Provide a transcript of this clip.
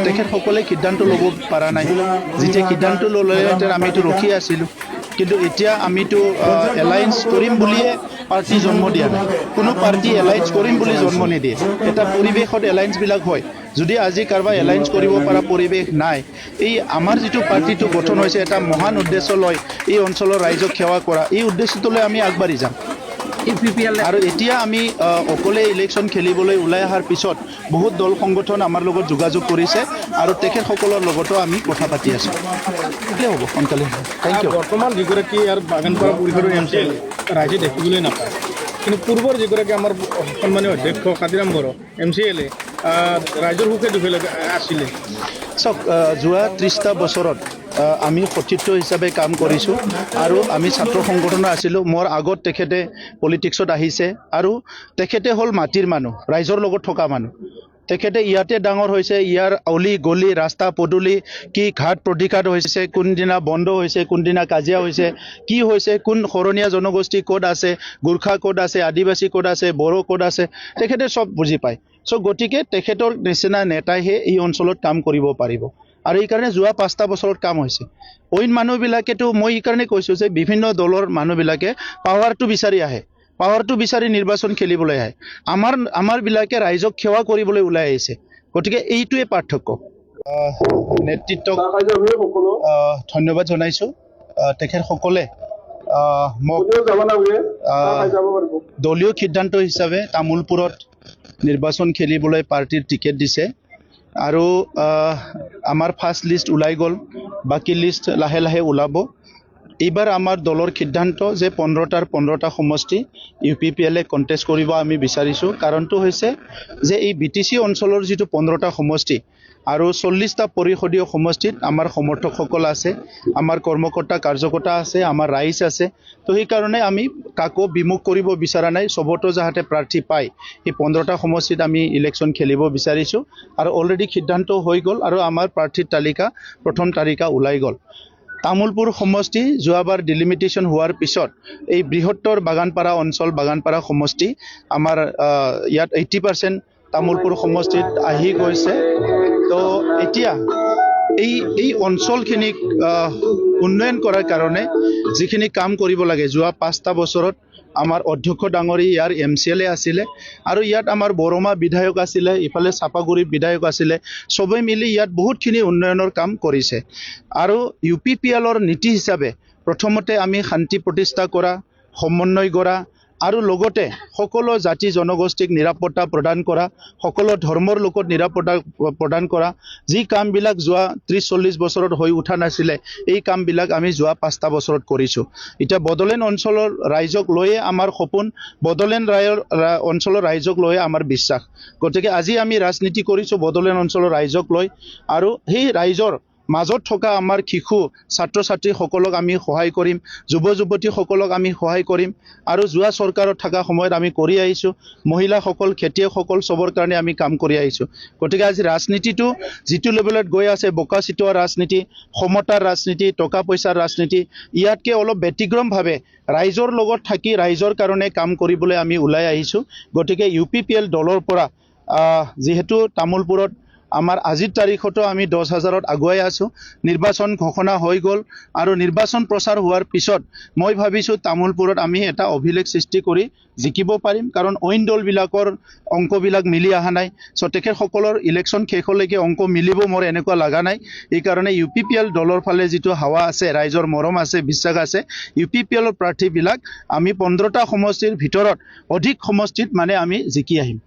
তেখেতসকলে সিদ্ধান্ত ল'ব পৰা নাই যেতিয়া সিদ্ধান্ত ল'লে আমিতো ৰখি আছিলোঁ কিন্তু এতিয়া আমিতো এলায়েন্স কৰিম বুলিয়ে পাৰ্টি জন্ম দিয়া নাই কোনো পাৰ্টি এলায়েন্স কৰিম বুলি জন্ম নিদিয়ে এটা পৰিৱেশত এলায়েন্সবিলাক হয় যদি আজি কাৰোবাৰ এলায়েন্স কৰিব পৰা পৰিৱেশ নাই এই আমাৰ যিটো পাৰ্টিটো গঠন হৈছে এটা মহান উদ্দেশ্য লৈ এই অঞ্চলৰ ৰাইজক সেৱা কৰা এই উদ্দেশ্যটোলৈ আমি আগবাঢ়ি যাম আৰু এতিয়া আমি অকলে ইলেকশ্যন খেলিবলৈ ওলাই অহাৰ পিছত বহুত দল সংগঠন আমাৰ লগত যোগাযোগ কৰিছে আৰু তেখেতসকলৰ লগতো আমি কথা পাতি আছোঁ হ'ব সোনকালে থেংক ইউ বৰ্তমান যিগৰাকী ইয়াৰ বাগানপাৰা পৰিষদৰ MCL ৰাইজে দেখিবলৈ নাপায় কিন্তু পূৰ্বৰ যিগৰাকী আমাৰ সন্মানীয় অধ্যক্ষ কাতিৰাম বড়ো MCL ৰাইজৰ সুখে দুখে আছিলে চাওক যোৱা 30টা বছৰত আমি সতীৰ্থ হিচাপে কাম কৰিছোঁ আৰু আমি ছাত্ৰ সংগঠনৰ আছিলোঁ মোৰ আগত তেখেতে পলিটিক্সত আহিছে আৰু তেখেতে হ'ল মাটিৰ মানুহ ৰাইজৰ লগত থকা মানুহ তেখেতে ইয়াতে ডাঙৰ হৈছে ইয়াৰ অলি গলি ৰাস্তা পদূলি কি ঘাট প্ৰতিঘাট হৈছে কোনদিনা বন্ধ হৈছে কোনদিনা কাজিয়া হৈছে কি হৈছে কোন শৰণীয়া জনগোষ্ঠী ক'ত আছে গোৰ্খা ক'ত আছে আদিবাসী ক'ত আছে বড়ো ক'ত আছে তেখেতে সব বুজি পায় গতিকে তেখেতৰ নিচিনা নেতাইহে এই অঞ্চলত কাম কৰিব পাৰিব আৰু এই কাৰণে যোৱা 5টা বছৰত কাম হৈছে অইন মানুহবিলাকেতো মই এই কাৰণে কৈছোঁ যে বিভিন্ন দলৰ মানুহবিলাকে পাৱাৰটো বিচাৰি আহে পাৱাৰটো বিচাৰি নিৰ্বাচন খেলিবলৈ আহে আমাৰ বিলাকে ৰাইজক সেৱা কৰিবলৈ ওলাই আহিছে গতিকে এইটোৱে পাৰ্থক্য নেতৃত্বক ধন্যবাদ জনাইছোঁ তেখেতসকলে মোক দলীয় সিদ্ধান্ত হিচাপে তামোলপুৰত নিৰ্বাচন খেলিবলৈ পাৰ্টিৰ টিকেট দিছে আৰু আমাৰ ফাৰ্ষ্ট লিষ্ট ওলাই গ'ল বাকী লিষ্ট লাহে লাহে ওলাব এইবাৰ আমাৰ দলৰ সিদ্ধান্ত যে 15টা সমষ্টি UPPL কণ্টেষ্ট কৰিব আমি বিচাৰিছোঁ কাৰণটো হৈছে যে এই BTC অঞ্চলৰ যিটো 15টা সমষ্টি আৰু 40টা পৰিষদীয় সমষ্টিত আমাৰ সমৰ্থকসকল আছে আমাৰ কৰ্মকৰ্তা কাৰ্যকৰ্তা আছে আমাৰ ৰাইজ আছে তো সেইকাৰণে আমি কাকো বিমুখ কৰিব বিচৰা নাই সবতো যাতে প্ৰাৰ্থী পায় এই 15টা সমষ্টিত আমি ইলেকশ্যন খেলিব বিচাৰিছোঁ আৰু অলৰেডি সিদ্ধান্ত হৈ গ'ল আৰু আমাৰ প্ৰাৰ্থীৰ তালিকা প্ৰথম তালিকা ওলাই গ'ল তামোলপুৰ সমষ্টি যোৱাবাৰ ডিলিমিটেশ্যন হোৱাৰ পিছত এই বৃহত্তৰ বাগানপাৰা অঞ্চল বাগানপাৰা সমষ্টি আমাৰ ইয়াত 80% তামোলপুৰ সমষ্টিত আহি গৈছে তো এতিয়া এই অঞ্চলখিনিক উন্নয়ন কৰাৰ কাৰণে যিখিনি কাম কৰিব লাগে যোৱা 5টা বছৰত আমাৰ অধ্যক্ষ ডাঙৰী ইয়াৰ MCL আছিলে আৰু ইয়াত আমাৰ বৰমা বিধায়ক আছিলে ইফালে চাপাগুৰি বিধায়ক আছিলে সবে মিলি ইয়াত বহুতখিনি উন্নয়নৰ কাম কৰিছে আৰু UPPLৰ নীতি হিচাপে প্ৰথমতে আমি শান্তি প্ৰতিষ্ঠা কৰা সমন্বয় কৰা আৰু লগতে সকলো জাতি জনগোষ্ঠীক নিৰাপত্তা প্ৰদান কৰা সকলো ধৰ্মৰ লোকক নিৰাপত্তা প্ৰদান কৰা যি কামবিলাক যোৱা 30-40 বছৰত হৈ উঠা নাছিলে এই কামবিলাক আমি যোৱা 5টা বছৰত কৰিছোঁ এতিয়া বদলেন অঞ্চলৰ ৰাইজক লৈয়ে আমাৰ সপোন বদলেন অঞ্চলৰ ৰাইজক লৈয়ে আমাৰ বিশ্বাস গতিকে আজি আমি ৰাজনীতি কৰিছোঁ বদলেন অঞ্চলৰ ৰাইজক লৈ আৰু সেই ৰাইজৰ মাজত থকা আমাৰ শিশু ছাত্ৰ ছাত্ৰীসকলক আমি সহায় কৰিম যুৱ যুৱতীসকলক আমি সহায় কৰিম আৰু যোৱা চৰকাৰত থকা সময়ত আমি কৰি আহিছোঁ মহিলাসকল খেতিয়কসকল সবৰ কাৰণে আমি কাম কৰি আহিছোঁ গতিকে আজি ৰাজনীতিটো যিটো লেভেলত গৈ আছে বোকা চিটোৱা ৰাজনীতি সমতাৰ ৰাজনীতি টকা পইচাৰ ৰাজনীতি ইয়াতকৈ অলপ ব্যতিক্ৰমভাৱে ৰাইজৰ লগত থাকি ৰাইজৰ কাৰণে কাম কৰিবলৈ আমি ওলাই আহিছোঁ গতিকে UPPL দলৰ পৰা যিহেতু তামোলপুৰত আমাৰ আজিৰ তাৰিখতো আমি 10,000ত আগুৱাই আছোঁ নিৰ্বাচন ঘোষণা হৈ গ'ল আৰু নিৰ্বাচন প্ৰচাৰ হোৱাৰ পিছত মই ভাবিছোঁ তামোলপুৰত আমি এটা অভিলেখ সৃষ্টি কৰি জিকিব পাৰিম কাৰণ অইন দলবিলাকৰ অংকবিলাক মিলি অহা নাই তেখেতসকলৰ ইলেকশ্যন শেষলৈকে অংক মিলিব মোৰ এনেকুৱা লগা নাই এই কাৰণে UPPL দলৰ ফালে যিটো হাৱা আছে ৰাইজৰ মৰম আছে বিশ্বাস আছে UPPLৰ প্ৰাৰ্থীবিলাক আমি 15টা সমষ্টিৰ ভিতৰত অধিক সমষ্টিত মানে আমি জিকি আহিম